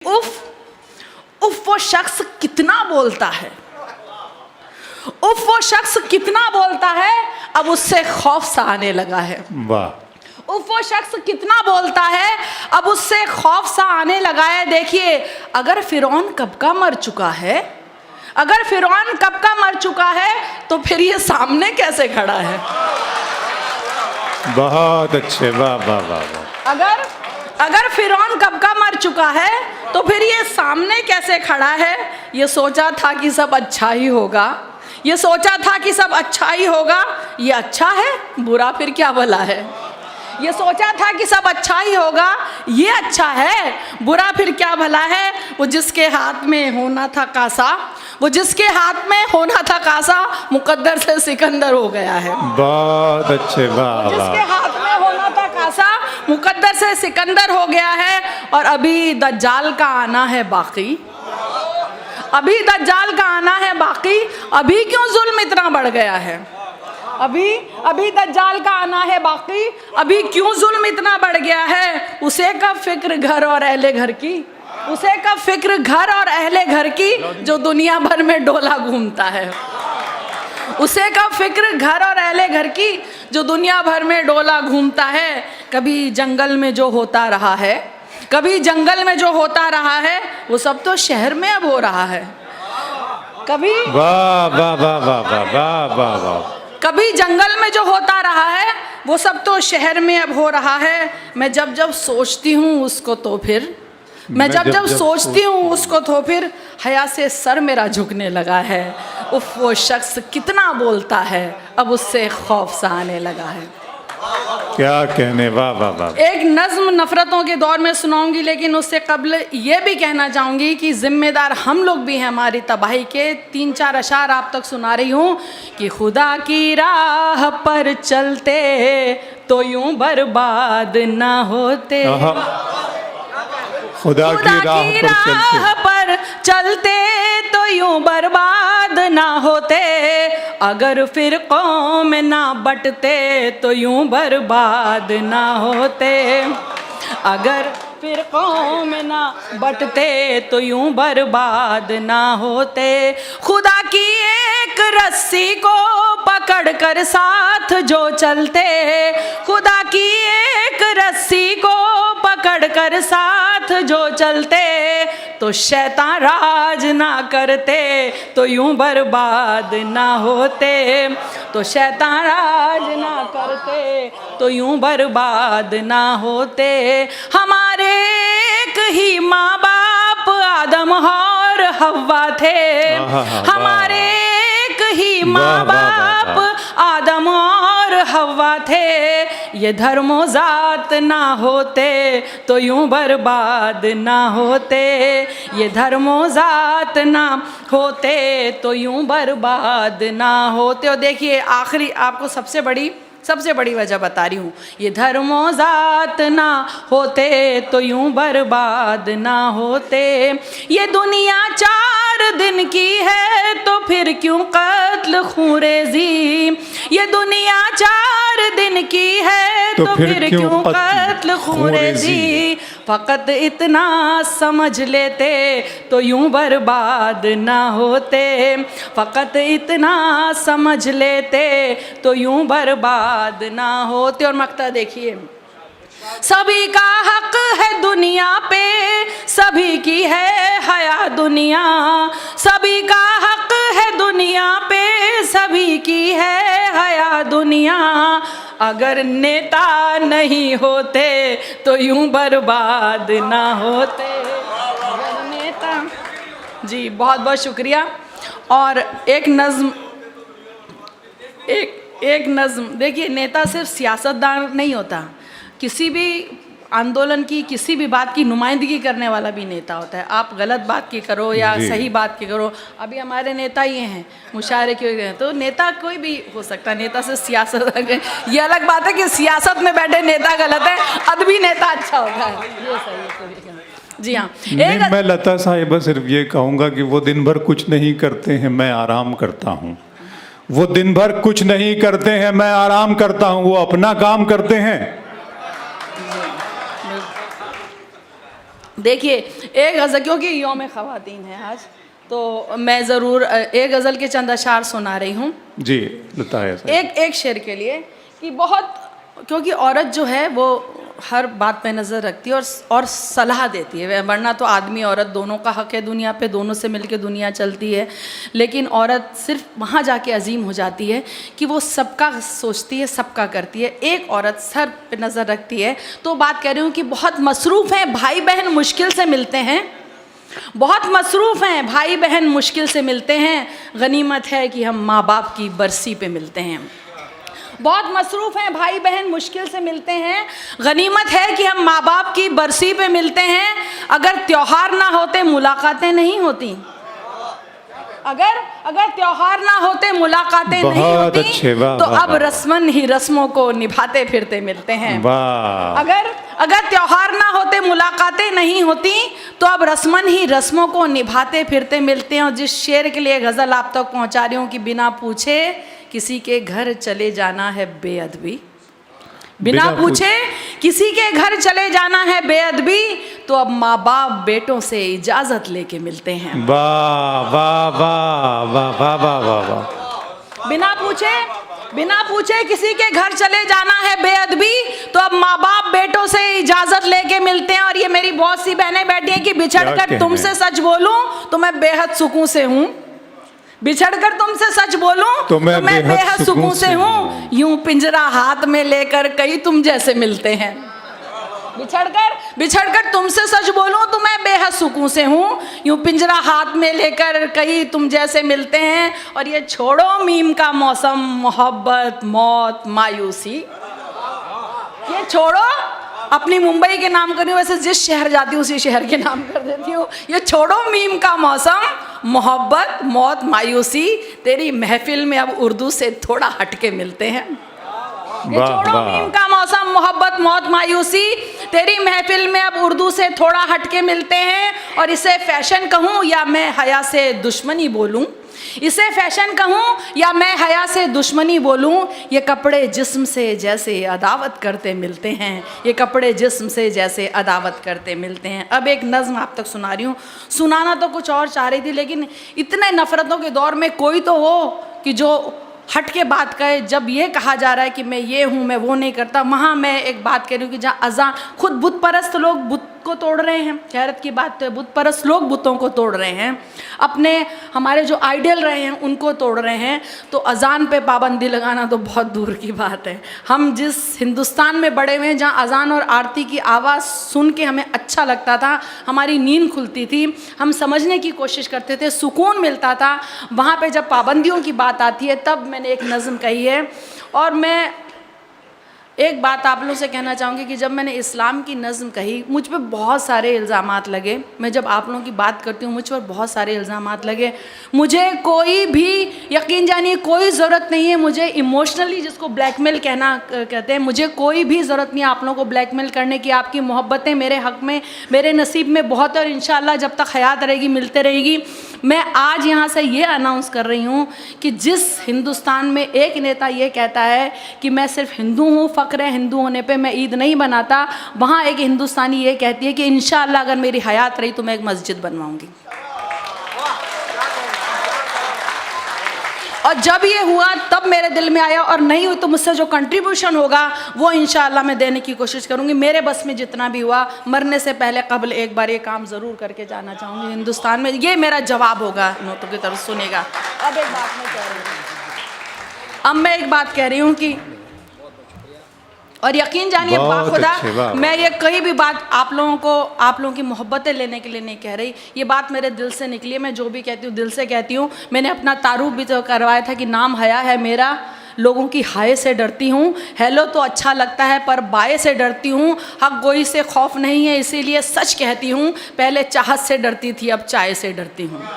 उफ उफ वो शख्स कितना बोलता है, उफ वो शख्स कितना बोलता है, अब उससे खौफ सा आने लगा है। वाह। उफ वो शख्स कितना बोलता है, अब उससे खौफ सा आने लगा है। देखिए, अगर फिरौन कब का मर चुका है, अगर फिरौन कब का मर चुका है, तो फिर ये सामने कैसे खड़ा है। बहुत अच्छे, वाह वाह वाह वाह। अगर फिरौन कब का मर चुका है, तो फिर ये सामने कैसे खड़ा है। ये सोचा था कि सब अच्छा ही होगा, ये सोचा था कि सब अच्छा ही होगा, ये अच्छा है, बुरा फिर क्या भला है। ये सोचा था कि सब अच्छा ही होगा, ये अच्छा है, बुरा फिर क्या भला है। वो जिसके हाथ में होना था कासा, वो जिसके हाथ में होना था कासा, मुकद्दर से सिकंदर हो गया है। बहुत अच्छे, वाह वाह। जिसके हाथ में होना था कासा, मुकद्दर से सिकंदर हो गया है। और अभी दज्जाल का आना है बाकी, अभी दज्जाल का आना है बाकी। अभी क्यों जुल्म इतना बढ़ गया है, अभी दज्जाल का आना है बाकी, अभी क्यों जुल्म इतना बढ़ गया है। उसे कब फिक्र घर और अहले घर की, उसे कब फिक्र घर और अहले घर की, जो दुनिया भर में डोला घूमता है। उसे कब फिक्र घर और अहले घर की, जो दुनिया भर में डोला घूमता है। कभी जंगल में जो होता रहा है, कभी जंगल में जो होता रहा है, वो सब तो शहर में अब हो रहा है। कभी वाह वाह वाह वाह वाह वाह वाह वाह। कभी जंगल में जो होता रहा है, वो सब तो शहर में अब हो रहा है। मैं जब जब सोचती हूँ उसको, तो फिर मैं जब जब सोचती हूँ उसको, तो फिर हया से सर मेरा झुकने लगा है। उफ वो शख्स कितना बोलता है, अब उससे खौफ सा आने लगा है। क्या कहने, वाह वाह वाह। एक नज्म नफरतों के दौर में सुनाऊंगी, लेकिन उससे कबल ये भी कहना चाहूँगी कि जिम्मेदार हम लोग भी हैं हमारी तबाही के। 3-4 अशार आप तक सुना रही हूँ कि खुदा की राह पर चलते तो यूं बर्बाद ना होते, खुदा की राह पर चलते तो यूं बर्बाद ना होते। अगर फिरकों में ना बटते तो यूं बर्बाद ना होते, अगर फिरकों में ना बटते तो यूं बर्बाद ना होते। खुदा की एक रस्सी को पकड़ कर साथ जो चलते, खुदा की एक रस्सी को पकड़ कर साथ जो चलते, तो शैतान राज ना करते तो यूं बर्बाद ना होते, तो शैतान राज ना करते तो यूं बर्बाद ना होते। हमारे एक ही माँ बाप आदम और हव्वा थे, हमारे एक ही माँ बाप आदम और हव्वा थे। ये धर्मो जात ना होते तो यूं बर्बाद ना होते, ये धर्मो जात ना होते तो यूं बर्बाद ना होते। और देखिए आखिरी आपको सबसे बड़ी वजह बता रही हूँ, ये धर्मो जात ना होते तो यूं बर्बाद ना होते। ये दुनिया 4 दिन की है तो फिर क्यों कत्ल खूरेजी, ये दुनिया 4 दिन की है तो फिर क्यों कत्ल खूरेजी। फ़कत इतना समझ लेते तो यूं बर्बाद ना होते, फ़कत इतना समझ लेते तो यूं बर्बाद ना होते। और मक्ता देखिए, सभी का हक है दुनिया पे, सभी की है हया दुनिया, सभी का हक है दुनिया पे, सभी की है हया दुनिया। अगर नेता नहीं होते तो यूं बर्बाद ना होते, अगर नेता। जी बहुत बहुत शुक्रिया। और एक नज़्म देखिए, नेता सिर्फ सियासतदान नहीं होता, किसी भी आंदोलन की किसी भी बात की नुमाइंदगी करने वाला भी नेता होता है। आप गलत बात की करो या सही बात की करो, अभी हमारे नेता ये हैं मुशायरे के हैं, तो नेता कोई भी हो सकता है। नेता से सियासत, ये अलग बात है कि सियासत में बैठे नेता गलत है, अदबी नेता अच्छा होता है, ये सही है। जी हाँ, मैं लता साहिबा सिर्फ ये कहूँगा कि वो दिन भर कुछ नहीं करते हैं, मैं आराम करता हूँ। वो दिन भर कुछ नहीं करते हैं, मैं आराम करता हूँ। वो अपना काम करते हैं। देखिए एक गज़ल, क्योंकि यौम ख़वातीन है आज, तो मैं ज़रूर एक गज़ल के चंद अशार सुना रही हूँ जी लता है एक शेर के लिए, कि बहुत, क्योंकि औरत जो है वो हर बात पे नज़र रखती है और सलाह देती है, वरना तो आदमी औरत दोनों का हक़ है दुनिया पे, दोनों से मिलके दुनिया चलती है। लेकिन औरत सिर्फ वहाँ जाके अजीम हो जाती है कि वो सबका सोचती है, सबका करती है। एक औरत सर पे नज़र रखती है। तो बात कह रही हूँ कि बहुत मसरूफ़ हैं भाई बहन, मुश्किल से मिलते हैं, बहुत मसरूफ़ हैं भाई बहन, मुश्किल से मिलते हैं। गनीमत है कि हम माँ बाप की बरसी पे मिलते हैं। बहुत मसरूफ़ हैं भाई बहन, मुश्किल से मिलते हैं। गनीमत है कि हम माँ बाप की बरसी पे मिलते हैं। अगर त्योहार ना होते मुलाकातें नहीं होती, अगर त्योहार ना होते मुलाकातें नहीं होती, तो अब रस्मन ही रस्मों को निभाते फिरते मिलते हैं। अगर त्योहार ना होते मुलाकातें नहीं होती, तो अब रस्मन ही रस्मों को निभाते फिरते मिलते हैं। और जिस शेर के लिए गज़ल आप तक पहुंचा रही हूँ कि बिना पूछे किसी के घर चले जाना है बेअदबी, बिना पूछे किसी के घर चले जाना है बेअदबी, तो अब माँ बाप बेटों से इजाज़त लेके मिलते हैं। वाह वाह वाह वाह वाह वाह वाह वाह। बिना पूछे किसी के घर चले जाना है बेअदबी, तो अब माँ बाप बेटों से इजाज़त लेके मिलते हैं। और ये मेरी बहुत सी बहनें बैठी हैं कि बिछड़कर तुमसे सच बोलूं तो मैं बेहद सुकून से हूँ, बिछड़कर तुमसे सच बोलूं तो मैं बेहद सुकून से हूँ। यूं पिंजरा हाथ में लेकर कई तुम जैसे मिलते हैं। बिछड़कर तुमसे सच बोलूं तो मैं बेहद सुकून से हूँ। यूं पिंजरा हाथ में लेकर कई तुम जैसे मिलते हैं। और ये छोड़ो मीम का मौसम, मोहब्बत मौत मायूसी, ये छोड़ो, अपनी मुंबई के नाम कर रही हूँ, वैसे जिस शहर जाती हूँ उसी शहर के नाम कर देती हूँ। ये छोड़ो मीम का मौसम, मोहब्बत मौत मायूसी, तेरी महफिल में अब उर्दू से थोड़ा हटके मिलते हैं। ये छोड़ो मीम का मौसम, मोहब्बत मौत मायूसी, तेरी महफिल में अब उर्दू से थोड़ा हटके मिलते हैं। और इसे फैशन कहूँ या मैं हया से दुश्मनी बोलूँ, इसे फैशन कहूँ या मैं हया से दुश्मनी बोलूँ, ये कपड़े जिस्म से जैसे अदावत करते मिलते हैं, ये कपड़े जिस्म से जैसे अदावत करते मिलते हैं। अब एक नज़्म आप तक सुना रही हूँ, सुनाना तो कुछ और चाह रही थी, लेकिन इतने नफ़रतों के दौर में कोई तो हो कि जो हट के बात कहे। जब ये कहा जा रहा है कि मैं ये हूँ, मैं वो नहीं करता, वहाँ मैं एक बात कह रही हूँ कि जहाँ अज़ान, खुद बुत परस्त लोग बुत को तोड़ रहे हैं, हैरत की बात तो है, बुत परस्त लोग बुतों को तोड़ रहे हैं, अपने हमारे जो आइडियल रहे हैं उनको तोड़ रहे हैं। तो अज़ान पे पाबंदी लगाना तो बहुत दूर की बात है। हम जिस हिंदुस्तान में बड़े हुए हैं, जहाँ अज़ान और आरती की आवाज़ सुन के हमें अच्छा लगता था, हमारी नींद खुलती थी, हम समझने की कोशिश करते थे, सुकून मिलता था, वहाँ पे जब पाबंदियों की बात आती है तब मैंने एक नज़्म कही है। और मैं एक बात आप लोगों से कहना चाहूँगी कि जब मैंने इस्लाम की नज़्म कही, मुझ पे बहुत सारे इल्ज़ामात लगे। मैं जब आप लोगों की बात करती हूँ, मुझ पर बहुत सारे इल्ज़ामात लगे। मुझे कोई भी, यकीन जानिए, कोई ज़रूरत नहीं है मुझे इमोशनली, जिसको ब्लैकमेल कहते हैं, मुझे कोई भी ज़रूरत नहीं है आप लोगों को ब्लैकमेल करने की। आपकी मोहब्बतें मेरे हक़ में, मेरे नसीब में बहुत है, और इंशाअल्लाह जब तक हयात रहेगी मिलते रहेगी। मैं आज यहाँ से ये अनाउंस कर रही हूँ कि जिस हिंदुस्तान में एक नेता ये कहता है कि मैं सिर्फ हिंदू हूँ, फ़ख्र है हिंदू होने पे, मैं ईद नहीं बनाता, वहाँ एक हिंदुस्तानी ये कहती है कि इंशाअल्लाह अगर मेरी हयात रही तो मैं एक मस्जिद बनवाऊँगी। और जब ये हुआ तब मेरे दिल में आया, और नहीं हुई तो मुझसे जो कंट्रीब्यूशन होगा वो इंशाअल्लाह मैं देने की कोशिश करूँगी। मेरे बस में जितना भी हुआ, मरने से पहले कबल एक बार ये काम ज़रूर करके जाना चाहूँगी हिंदुस्तान में। ये मेरा जवाब होगा नोटों की तरफ, सुनेगा। अब एक बात कह रही हूँ कि, और यकीन जानिए बाखुदा, मैं ये कहीं भी बात आप लोगों की मोहब्बतें लेने के लिए नहीं कह रही, ये बात मेरे दिल से निकली है। मैं जो भी कहती हूँ दिल से कहती हूँ। मैंने अपना तारुफ भी तो करवाया था कि नाम हया है मेरा, लोगों की हाय से डरती हूँ, हेलो तो अच्छा लगता है पर बाय से डरती हूँ, हक गोई से खौफ नहीं है इसीलिए सच कहती हूँ, पहले चाहत से डरती थी अब चाय से डरती हूँ।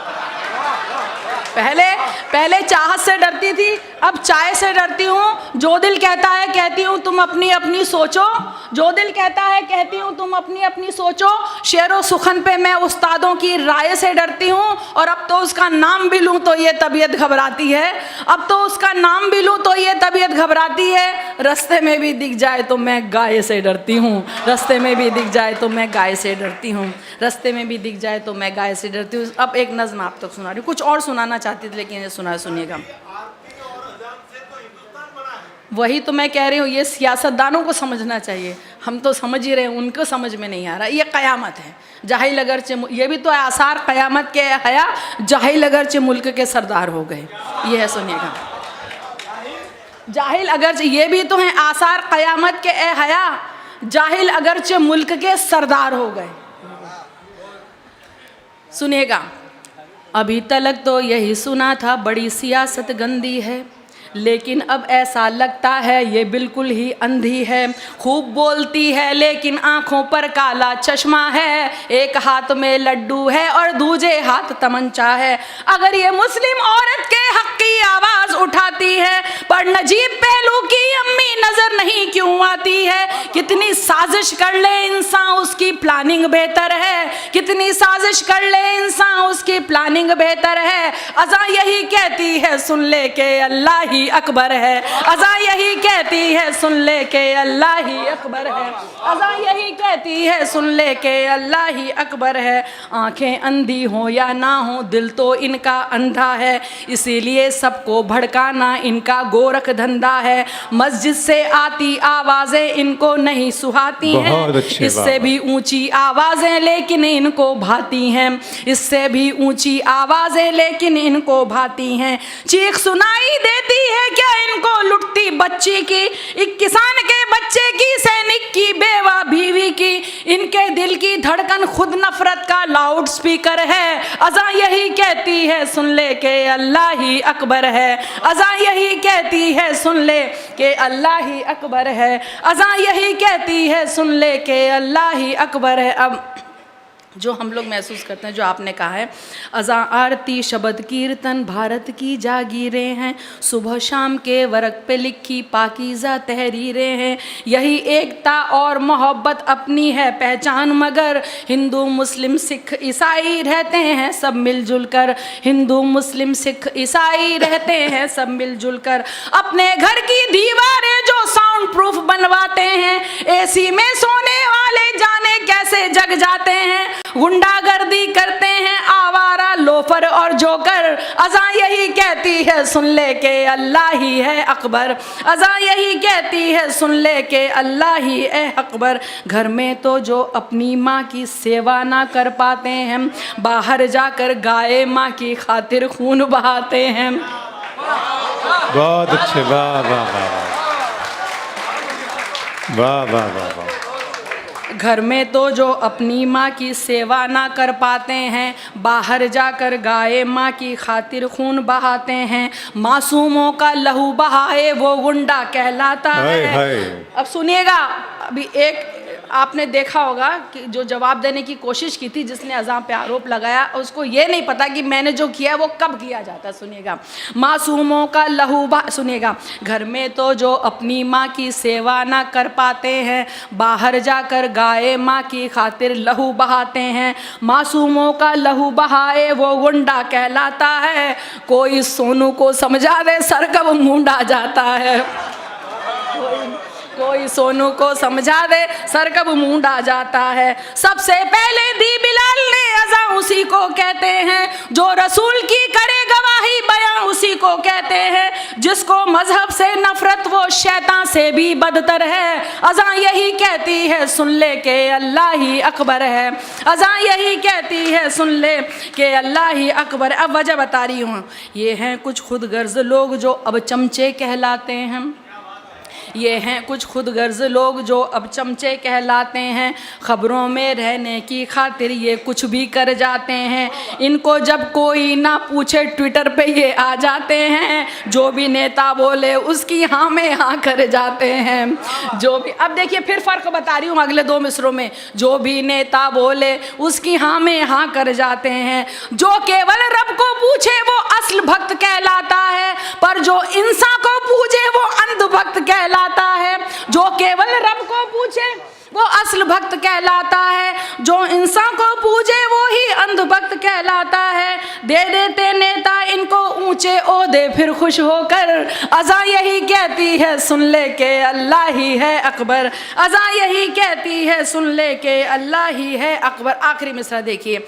पहले चाहत से डरती थी, अब चाय से डरती हूँ, जो दिल कहता है कहती हूँ तुम अपनी अपनी सोचो, जो दिल कहता है कहती हूँ तुम अपनी अपनी सोचो। शेरो सुखन पे मैं उस्तादों की राय से डरती हूँ, और अब तो उसका नाम भी लूँ तो ये तबीयत घबराती है, अब तो उसका नाम भी लूँ तो ये तबीयत घबराती है। रास्ते में भी दिख जाए तो मैं गाय से डरती हूँ, रास्ते में भी दिख जाए तो मैं गाय से डरती हूँ, रास्ते में भी दिख जाए तो मैं गाय से डरती हूँ। अब एक नज़्म आप तक सुना रही हूँ, कुछ और सुनाना चाहती थी लेकिन ये सुनिएगा। वही तो मैं कह रही हूँ, ये सियासतदानों को समझना चाहिए, हम तो समझ ही रहे हैं, उनको समझ में नहीं आ रहा। ये क़यामत है, जाहिल अगरचे, ये भी तो आसार क़यामत के हया, जाहिल अगरचे मुल्क के सरदार हो गए। ये है, सुनिएगा, जाहिल अगरचे, ये भी तो हैं आसार क़यामत के ए हया, जाहिल अगरचे मुल्क के सरदार हो गए। सुनिएगा, अभी तलक तो यही सुना था बड़ी सियासत गंदी है, लेकिन अब ऐसा लगता है ये बिल्कुल ही अंधी है। खूब बोलती है लेकिन आंखों पर काला चश्मा है, एक हाथ में लड्डू है और दूजे हाथ तमंचा है। अगर ये मुस्लिम औरत के हक की आवाज़ उठाती है, पर नजीब पहलू की अम्मी नज़र नहीं क्यों आती है। कितनी साजिश कर ले इंसान उसकी प्लानिंग बेहतर है, कितनी साजिश कर ले इंसान उसकी प्लानिंग बेहतर है। अज़ा यही कहती है सुन ले के अल्लाह ही अकबर है, अज़ा यही कहती है सुन ले के अल्लाह ही अकबर है, अज़ा यही कहती है सुन ले के अल्लाह ही अकबर है। आंखें अंधी हो या ना हो दिल तो इनका अंधा है, इसीलिए सबको भड़काना इनका गोरख धंधा है। मस्जिद से आती आवाज़ें इनको नहीं सुहाती हैं, इससे भी ऊंची आवाज़ें लेकिन इनको भाती हैं, इससे भी ऊंची आवाज़ें लेकिन इनको भाती हैं। चीख सुनाई देती है क्या इनको लुटती बच्ची की, एक किसान के बच्चे की, सैनिक की, बेवा बीवी की। इनके दिल की धड़कन खुद नफरत का लाउड स्पीकर है। अज़ा यही कहती है सुन ले के अल्लाह ही अकबर है, अज़ा यही कहती है सुन ले के अल्लाह ही अकबर है, अज़ा यही कहती है सुन ले के अल्लाह ही अकबर है। अब जो हम लोग महसूस करते हैं, जो आपने कहा है, अज़ा आरती शब्द कीर्तन भारत की जागीरें हैं, सुबह शाम के वर्क पे लिखी पाकीज़ा तहरीरें हैं। यही एकता और मोहब्बत अपनी है पहचान, मगर हिंदू मुस्लिम सिख ईसाई रहते हैं सब मिलजुल कर, हिंदू मुस्लिम सिख ईसाई रहते हैं सब मिलजुल कर। अपने घर की दीवारें जो साउंड प्रूफ बनवाते हैं, एसी में सोने वाले जाने कैसे जग जाते हैं। गुंडागर्दी करते हैं आवारा लोफर और जोकर। अज़ा यही कहती है सुन ले के अल्लाह ही है अकबर, अज़ा यही कहती है सुन ले के अल्लाह ही है अकबर। घर में तो जो अपनी माँ की सेवा ना कर पाते हैं, बाहर जाकर गाय माँ की खातिर खून बहाते हैं। बहुत अच्छे, वाह वाह वाह वाह वाह वाह वाह। घर में तो जो अपनी माँ की सेवा ना कर पाते हैं, बाहर जाकर गाय माँ की खातिर खून बहाते हैं। मासूमों का लहू बहाए वो गुंडा कहलाता है। अब सुनिएगा, अभी एक आपने देखा होगा कि जो जवाब देने की कोशिश की थी, जिसने अज़ा पे आरोप लगाया, उसको ये नहीं पता कि मैंने जो किया वो कब किया जाता है। सुनिएगा, मासूमों का लहू सुनिएगा, घर में तो जो अपनी माँ की सेवा ना कर पाते हैं, बाहर जाकर गाय माँ की खातिर लहू बहाते हैं। मासूमों का लहू बहाए वो गुंडा कहलाता है। कोई सोनू को समझा दे सर कब मूंडा जाता है, कोई सोनू को समझा दे सर कब मूंडा जाता है। सबसे पहले दी बिलाल ने अज़ा उसी को कहते हैं, जो रसूल की करे गवाही बयां उसी को कहते हैं। जिसको मजहब से नफरत वो शैतान से भी बदतर है। अज़ा यही कहती है सुन ले के अल्लाह ही अकबर है, अज़ा यही कहती है सुन ले के अल्लाह ही अकबर। अब वजह बता रही हूँ, ये हैं कुछ खुद गर्ज लोग जो अब चमचे कहलाते हैं। ये हैं कुछ खुदगर्ज लोग जो अब चमचे कहलाते हैं, खबरों में रहने की खातिर ये कुछ भी कर जाते हैं। इनको जब कोई ना पूछे ट्विटर पे ये आ जाते हैं, जो भी नेता बोले उसकी हाँ में हाँ कर जाते हैं। जो भी, अब देखिए फिर फ़र्क बता रही हूँ अगले 2 मिसरों में, जो भी नेता बोले उसकी हाँ में हाँ कर जाते हैं। जो केवल रब को पूछे वो असल भक्त कहलाता है, पर जो इंसान को पूछे वो अंध भक्त कहलाता है। जो केवल रब को पूछे वो असल भक्त कहलाता है, जो इंसान को पूजे वो ही अंध भक्त कहलाता है। दे देते नेता इनको ऊंचे ओहदे फिर खुश होकर, अज़ा यही कहती है सुन ले के अल्लाह ही है अकबर। अज़ा यही कहती है सुन ले के अल्लाह ही है अकबर। आखिरी मिसरा देखिए,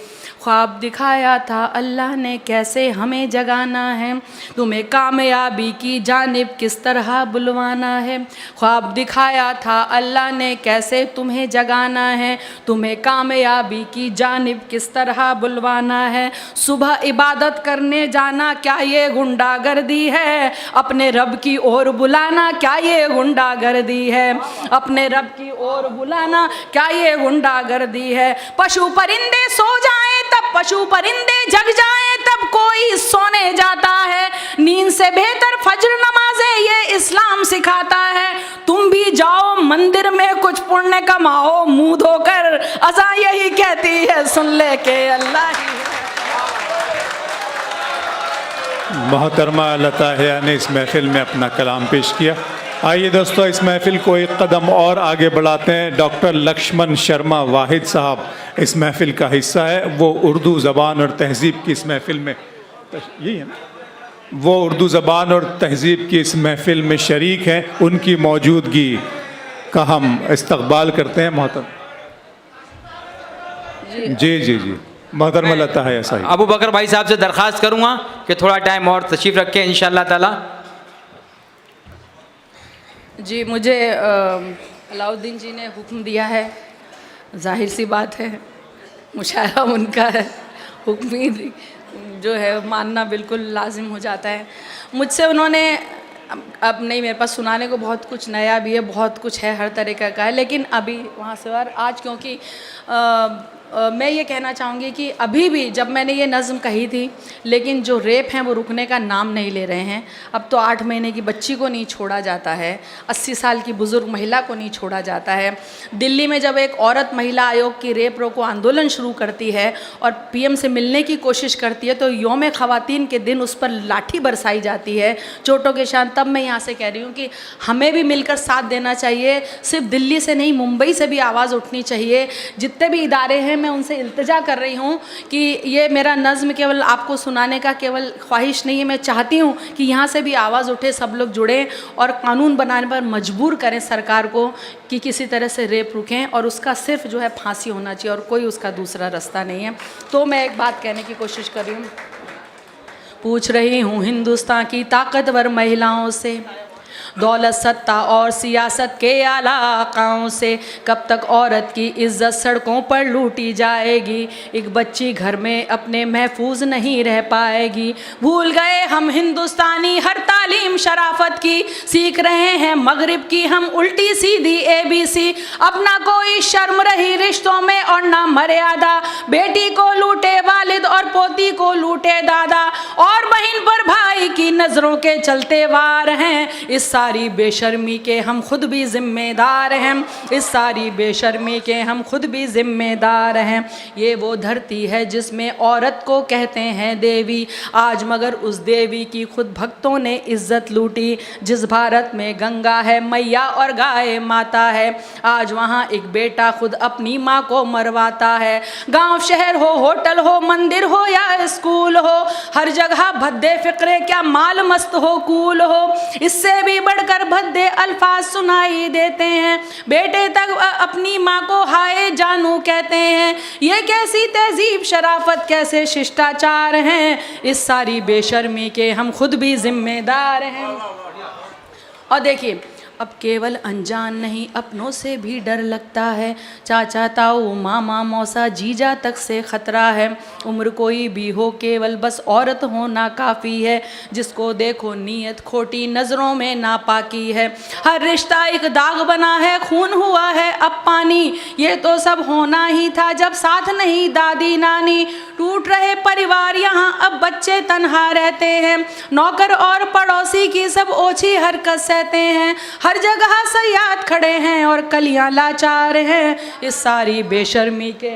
ख्वाब दिखाया था अल्लाह ने कैसे हमें जगाना है, तुम्हें कामयाबी की जानिब किस तरह बुलवाना है। ख्वाब दिखाया था अल्लाह ने कैसे तुम्हें जगाना है, तुम्हें कामयाबी की जानिब किस तरह बुलवाना है। सुबह इबादत करने जाना क्या ये गुंडागर्दी है, अपने रब की ओर बुलाना क्या ये गुंडागर्दी है, अपने रब की ओर बुलाना क्या ये गुंडागर्दी है। पशु परिंदे सो जाएं तब पशु परिंदे जग जाएं तब कोई सोने जाता है, नींद से बेहतर फज्र नमाज़ें ये इस्लाम सिखाता है। तुम भी जाओ मंदिर में कुछ पुण्य कमाओ मुंह धोकर, अज़ा यही कहती है सुन ले के अल्लाह ही है। मोहतरमा लताहिया ने इस महफिल में अपना कलाम पेश किया। आइए दोस्तों, इस महफिल को एक कदम और आगे बढ़ाते हैं। डॉक्टर लक्ष्मण शर्मा वाहिद साहब इस महफिल का हिस्सा है। वो उर्दू ज़बान और तहज़ीब की इस महफिल में, यही है ना, वो उर्दू ज़बान और तहज़ीब की इस महफिल में शरीक हैं। उनकी मौजूदगी का हम इस्तक़बाल करते हैं। मोहतरम जी जी जी मोहतरमा लताहिया साहब। अबू बकर भाई साहब से दरख्वास्त करूँगा कि थोड़ा टाइम और तशरीफ़ रखें इंशाअल्लाह ताला। जी, मुझे अलाउद्दीन जी ने हुक्म दिया है, जाहिर सी बात है मुशायरा उनका है, हुक्म ही जो है मानना बिल्कुल लाजिम हो जाता है। मुझसे उन्होंने अब नहीं, मेरे पास सुनाने को बहुत कुछ नया भी है, बहुत कुछ है, हर तरीक़े का है, लेकिन अभी वहाँ से और आज क्योंकि मैं ये कहना चाहूँगी कि अभी भी जब मैंने ये नज़्म कही थी, लेकिन जो रेप हैं वो रुकने का नाम नहीं ले रहे हैं। अब तो 8 महीने की बच्ची को नहीं छोड़ा जाता है, 80 साल की बुज़ुर्ग महिला को नहीं छोड़ा जाता है। दिल्ली में जब एक औरत महिला आयोग की रेप रोको आंदोलन शुरू करती है और पीएम से मिलने की कोशिश करती है, तो यौम ख़वातीन के दिन उस पर लाठी बरसाई जाती है, चोटों के निशान। तब मैं यहाँ से कह रही हूँ कि हमें भी मिलकर साथ देना चाहिए, सिर्फ दिल्ली से नहीं मुंबई से भी आवाज़ उठनी चाहिए। जितने भी इदारे हैं मैं उनसे इल्तिजा कर रही हूँ कि ये मेरा नज़्म केवल आपको सुनाने का केवल ख्वाहिश नहीं है, मैं चाहती हूँ कि यहाँ से भी आवाज़ उठे, सब लोग जुड़ें और कानून बनाने पर मजबूर करें सरकार को कि किसी तरह से रेप रुकें और उसका सिर्फ जो है फांसी होना चाहिए और कोई उसका दूसरा रास्ता नहीं है। तो मैं एक बात कहने की कोशिश कर रही हूँ, पूछ रही हूँ हिंदुस्तान की ताकतवर महिलाओं से, दौलत सत्ता और सियासत के आलाकाओं से, कब तक औरत की इज्जत सड़कों पर लूटी जाएगी, एक बच्ची घर में अपने महफूज नहीं रह पाएगी। भूल गए हम हिंदुस्तानी हर तालीम शराफत की, सीख रहे हैं मगरिब की हम उल्टी सीधी ABC। अब ना कोई शर्म रही रिश्तों में और ना मर्यादा, बेटी को लूटे वालिद और पोती को लूटे दादा, और बहन पर भाई की नज़रों के चलते वार हैं। इस सारी बेशर्मी के हम खुद भी जिम्मेदार हैं, इस सारी बेशर्मी के हम खुद भी जिम्मेदार हैं। ये वो धरती है जिसमें औरत को कहते हैं देवी, आज मगर उस देवी की खुद भक्तों ने इज्जत लूटी। जिस भारत में गंगा है मैया और गाय माता है, आज वहाँ एक बेटा खुद अपनी माँ को मरवाता है। गांव शहर हो, होटल हो, मंदिर हो या स्कूल हो, हर जगह भद्दे फिक्रे क्या माल मस्त हो कूल हो, इससे भी बढ़कर भद्दे अल्फाज सुनाई देते हैं। बेटे तक अपनी माँ को हाय जानू कहते हैं। ये कैसी तहजीब शराफत, कैसे शिष्टाचार हैं, इस सारी बेशर्मी के हम खुद भी जिम्मेदार हैं। और देखिए अब केवल अनजान नहीं अपनों से भी डर लगता है, चाचा ताऊ मामा मौसा जीजा तक से खतरा है। उम्र कोई भी हो केवल बस औरत होना काफ़ी है, जिसको देखो नीयत खोटी नज़रों में नापाकी है। हर रिश्ता एक दाग बना है, खून हुआ है अब पानी, ये तो सब होना ही था जब साथ नहीं दादी नानी। टूट रहे परिवार यहाँ अब बच्चे तन्हा रहते हैं, नौकर और पड़ोसी की सब ओछी हरकत सहते हैं। हर जगह सयाद खड़े हैं और कलियां लाचार हैं, इस सारी बेशर्मी के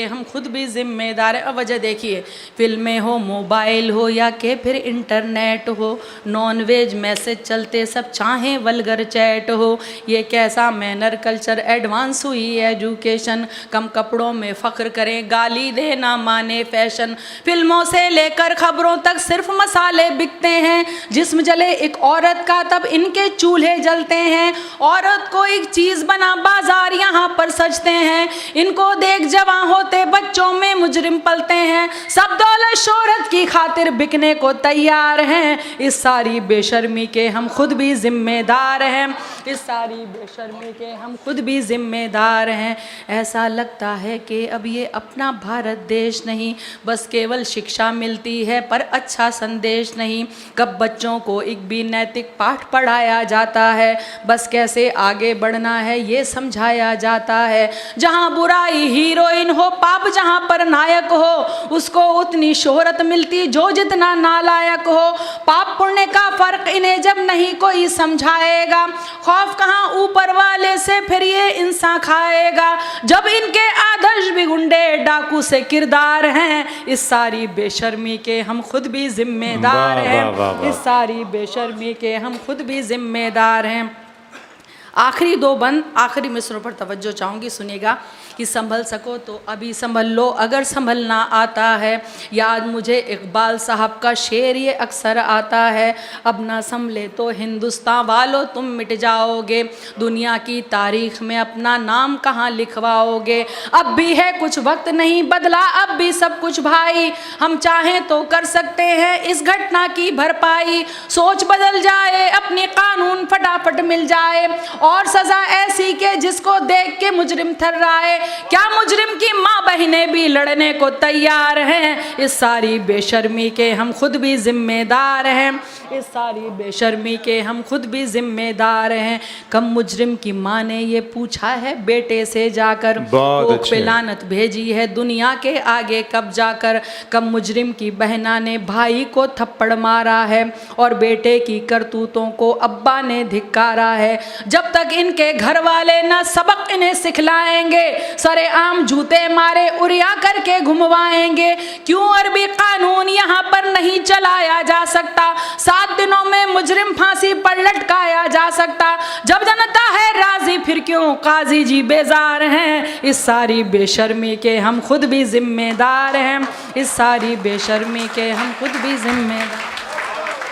हम खुद भी जिम्मेदार हैं। अब वजह देखिए, फिल्में हो मोबाइल हो या के फिर इंटरनेट हो, नॉन वेज मैसेज चलते सब चाहें वल्गर चैट हो। ये कैसा मैनर कल्चर एडवांस हुई एजुकेशन, कम कपड़ों में फ़ख्र करें गाली देना माने फैशन। फिल्मों से लेकर खबरों तक सिर्फ मसाले बिकते हैं, जिस्म जले एक औरत का तब इनके चूल्हे जलते हैं। औरत को एक चीज़ बना बाजार यहाँ पर सजते हैं, इनको देख जवां होते बच्चों में मुजरिम पलते हैं। सब दौलत शोहरत की खातिर बिकने को तैयार हैं, इस सारी बेशर्मी के हम खुद भी जिम्मेदार हैं, इस सारी बेशर्मी के हम खुद भी जिम्मेदार हैं। ऐसा लगता है कि अब ये अपना भारत देश नहीं, बस केवल शिक्षा मिलती है पर अच्छा संदेश नहीं। कब बच्चों को एक भी नैतिक पाठ पढ़ाया जाता है, बस कैसे आगे बढ़ना है ये समझाया जाता है। जहाँ बुराई हीरोइन हो, पाप जहाँ पर नायक हो, उसको उतनी शोहरत मिलती जो जितना नालायक हो। पाप पुण्य का फर्क इन्हें जब नहीं कोई समझाएगा, खौफ कहाँ ऊपर वाले से फिर ये इंसान खाएगा। जब इनके आदर्श भी गुंडे डाकू से किरदार हैं, इस सारी बेशर्मी के हम खुद भी जिम्मेदार हैं, इस सारी बेशर्मी के हम खुद भी जिम्मेदार हैं। आखिरी दो बंद आखिरी मिसरों पर तवज्जो चाहूँगी, सुनिएगा कि संभल सको तो अभी संभल लो अगर संभलना आता है। याद मुझे इकबाल साहब का शेर ये अक्सर आता है, अब ना संभले तो हिंदुस्तान वालों तुम मिट जाओगे, दुनिया की तारीख में अपना नाम कहाँ लिखवाओगे। अब भी है कुछ वक्त नहीं बदला अब भी सब कुछ भाई, हम चाहें तो कर सकते हैं इस घटना की भरपाई। सोच बदल जाए अपनी कानून फटाफट मिल जाए, और सजा ऐसी के जिसको देख के मुजरिम थर्राए। क्या मुजरिम की माँ बहनें भी लड़ने को तैयार हैं, इस सारी बेशर्मी के हम खुद भी जिम्मेदार हैं, इस सारी बेशर्मी के हम खुद भी जिम्मेदार हैं। कम मुजरिम की माँ ने ये पूछा है बेटे से जाकर, कोख पे लानत भेजी है दुनिया के आगे कब जाकर। कम मुजरिम की बहना ने भाई को थप्पड़ मारा है, और बेटे की करतूतों को अब्बा ने धिक्कारा है। जब तक इनके घर वाले ना सबक इन्हें सिखलाएंगे, सरे आम जूते मारे उरिया करके घुमवाएंगे। क्यों अरबी कानून यहाँ पर नहीं चलाया जा सकता, 7 दिनों में मुजरिम फांसी पर लटकाया जा सकता। जब जनता है राजी फिर क्यों काजी जी बेजार हैं, इस सारी बेशर्मी के हम खुद भी जिम्मेदार हैं, इस सारी बेशर्मी के हम खुद भी जिम्मेदार।